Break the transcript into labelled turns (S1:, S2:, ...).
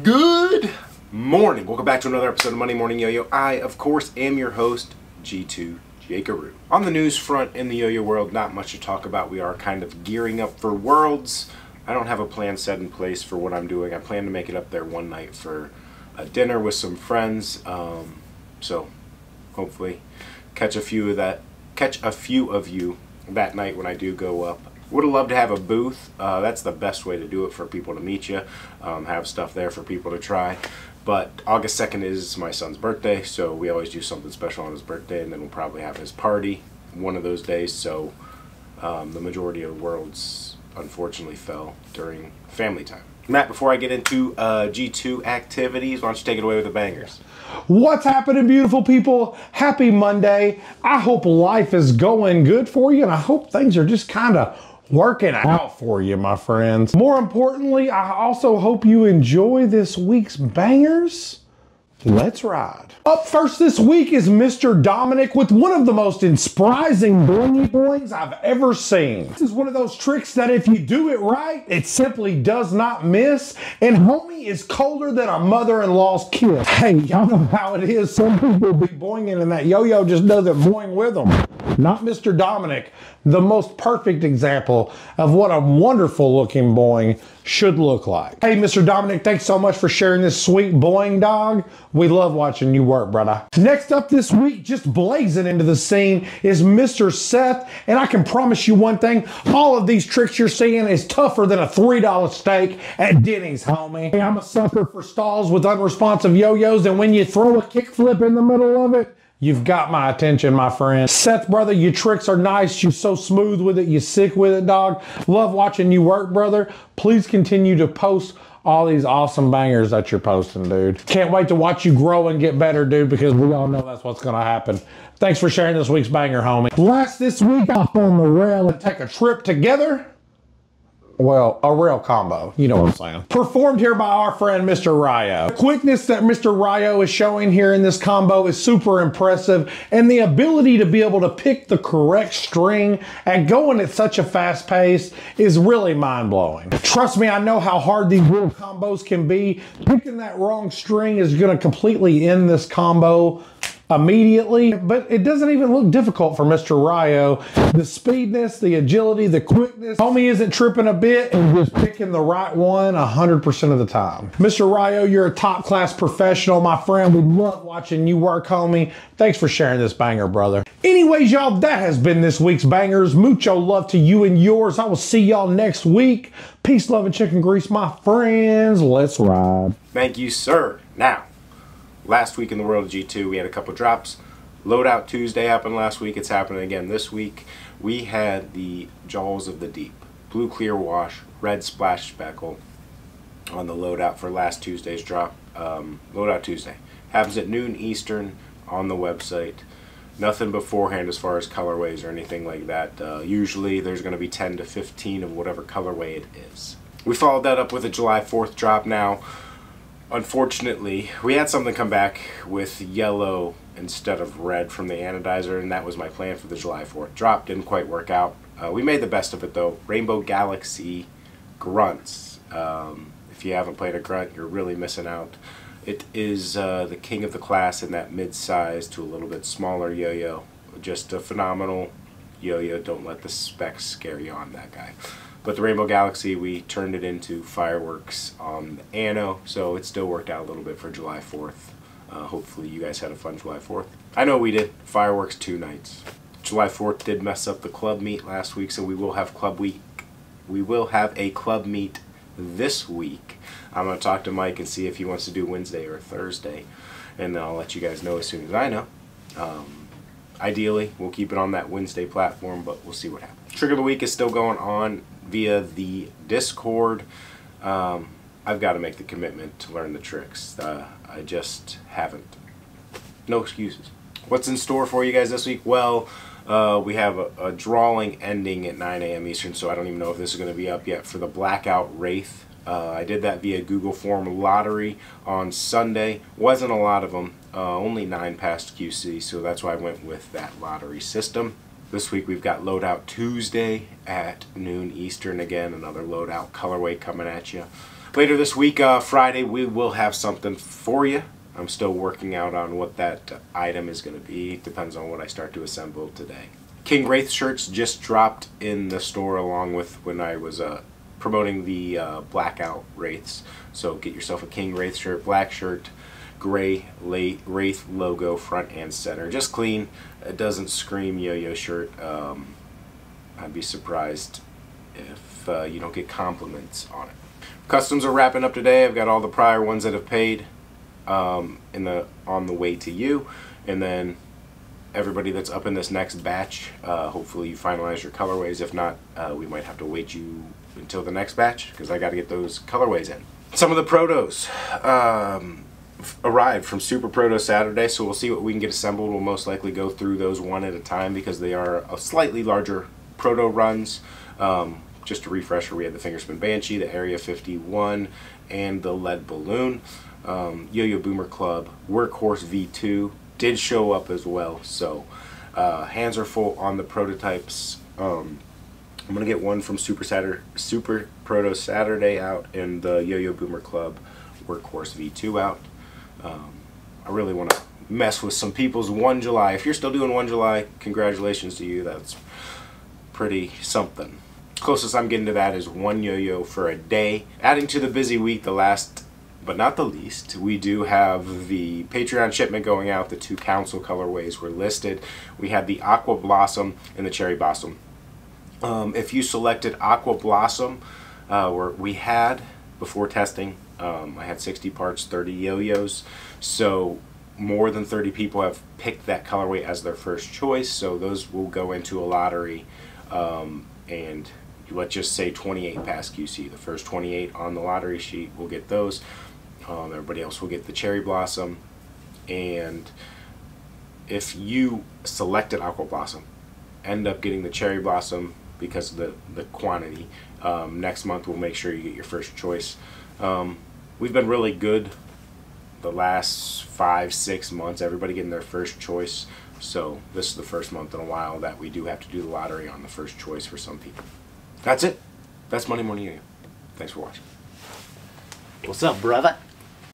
S1: Good morning. Welcome back to another episode of Monday Morning Yo-Yo. I, of course, am your host, G2 Jakaroo. On the news front in the yo-yo world, not much to talk about. We are kind of gearing up for Worlds. I don't have a plan set in place for what I'm doing. I plan to make it up there one night for a dinner with some friends. So hopefully catch a few of you that night when I do go up. Would have loved to have a booth. That's the best way to do it for people to meet you. Have stuff there for people to try. But August 2nd is my son's birthday, so we always do something special on his birthday, and then we'll probably have his party one of those days. So the majority of Worlds unfortunately fell during family time. Matt, before I get into G2 activities, why don't you take it away with the bangers?
S2: What's happening, beautiful people? Happy Monday. I hope life is going good for you, and I hope things are just kind of working out for you, my friends. More importantly, I also hope you enjoy this week's bangers. Let's ride. Up first this week is Mr. Dominic with one of the most surprising blingy blings I've ever seen. This is one of those tricks that if you do it right, it simply does not miss. And homie is colder than a mother-in-law's kiss. Hey, y'all know how it is. Some people be boinging and that yo-yo just doesn't boing with them. Not Mr. Dominic, the most perfect example of what a wonderful looking boing should look like. Hey, Mr. Dominic, thanks so much for sharing this sweet boing, dog. We love watching you work, brother. Next up this week, just blazing into the scene, is Mr. Seth. And I can promise you one thing, all of these tricks you're seeing is tougher than a $3 steak at Denny's, homie. Hey, I'm a sucker for stalls with unresponsive yo-yos, and when you throw a kickflip in the middle of it, you've got my attention, my friend. Seth, brother, your tricks are nice. You're so smooth with it. You're sick with it, dog. Love watching you work, brother. Please continue to post all these awesome bangers that you're posting, dude. Can't wait to watch you grow and get better, dude, because we all know that's what's going to happen. Thanks for sharing this week's banger, homie. Last this week, off on the rail and take a trip together. Well, a rail combo, you know what I'm saying. Performed here by our friend, Mr. Ryo. The quickness that Mr. Ryo is showing here in this combo is super impressive, and the ability to be able to pick the correct string and going at such a fast pace is really mind-blowing. Trust me, I know how hard these real combos can be. Picking that wrong string is gonna completely end this combo immediately, but it doesn't even look difficult for Mr. Ryo. The speedness, the agility, the quickness. Homie isn't tripping a bit and just picking the right one 100% of the time. Mr. Ryo, you're a top-class professional, my friend. We love watching you work, homie. Thanks for sharing this banger, brother. Anyways, y'all, that has been this week's bangers. Mucho love to you and yours. I will see y'all next week. Peace, love, and chicken grease, my friends. Let's ride.
S1: Thank you, sir. Now, last week in the world of G2, we had a couple drops. Loadout Tuesday happened last week. It's happening again this week. We had the Jaws of the Deep, blue clear wash, red splash speckle on the loadout for last Tuesday's drop. Loadout Tuesday happens at noon Eastern on the website. Nothing beforehand as far as colorways or anything like that. Usually there's going to be 10 to 15 of whatever colorway it is. We followed that up with a July 4th drop now. Unfortunately, we had something come back with yellow instead of red from the anodizer, and that was my plan for the July 4th drop. Didn't quite work out. We made the best of it, though. Rainbow Galaxy Grunts. If you haven't played a grunt, you're really missing out. It is the king of the class in that mid-size to a little bit smaller yo-yo. Just a phenomenal yo-yo. Don't let the specs scare you on that guy. But the Rainbow Galaxy, we turned it into fireworks on the Anno, so it still worked out a little bit for July 4th. Hopefully you guys had a fun July 4th. I know we did. Fireworks 2 nights. July 4th did mess up the club meet last week, so we will have club week. We will have a club meet this week. I'm going to talk to Mike and see if he wants to do Wednesday or Thursday, and then I'll let you guys know as soon as I know. Ideally, we'll keep it on that Wednesday platform, but we'll see what happens. Trigger of the week is still going on via the Discord. I've got to make the commitment to learn the tricks. I just haven't. No excuses. What's in store for you guys this week? Well, we have a drawing ending at 9 a.m. Eastern, so I don't even know if this is going to be up yet, for the Blackout Wraith. I did that via Google Form lottery on Sunday. Wasn't a lot of them. Only 9 passed QC, so that's why I went with that lottery system. This week we've got Loadout Tuesday at noon Eastern again. Another Loadout colorway coming at you. Later this week, Friday, we will have something for you. I'm still working out on what that item is going to be. Depends on what I start to assemble today. King Wraith shirts just dropped in the store along with when I was promoting the Blackout Wraiths. So get yourself a King Wraith shirt, black shirt, gray Wraith logo front and center. Just clean. It doesn't scream yo-yo shirt. I'd be surprised if you don't get compliments on it. Customs are wrapping up today. I've got all the prior ones that have paid on the way to you, and then everybody that's up in this next batch, hopefully you finalize your colorways. If not, we might have to wait you until the next batch because I got to get those colorways in. Some of the Protos arrived from Super Proto Saturday, so we'll see what we can get assembled. We'll most likely go through those one at a time because they are a slightly larger Proto runs. Just a refresher, we had the Fingerspin Banshee, the Area 51, and the Lead Balloon. Yo-Yo Boomer Club, Workhorse V2 did show up as well, so hands are full on the prototypes. I'm going to get one from Super Proto Saturday out and the Yo-Yo Boomer Club Workhorse V2 out. I really want to mess with some people's 1 July. If you're still doing 1 July, congratulations to you. That's pretty something. Closest I'm getting to that is one yo-yo for a day. Adding to the busy week, the last but not the least, we do have the Patreon shipment going out. The 2 council colorways were listed. We had the Aqua Blossom and the Cherry Blossom. If you selected Aqua Blossom, we had, before testing, I had 60 parts, 30 yo-yos. So more than 30 people have picked that colorway as their first choice. So those will go into a lottery. And let's just say 28 pass QC. The first 28 on the lottery sheet will get those. Everybody else will get the Cherry Blossom. And if you selected Aqua Blossom, end up getting the Cherry Blossom because of the quantity, next month we'll make sure you get your first choice. We've been really good the last 5-6 months, everybody getting their first choice. So this is the first month in a while that we do have to do the lottery on the first choice for some people. That's it. That's Monday Morning Yo-Yo. Thanks for watching.
S3: What's up, brother?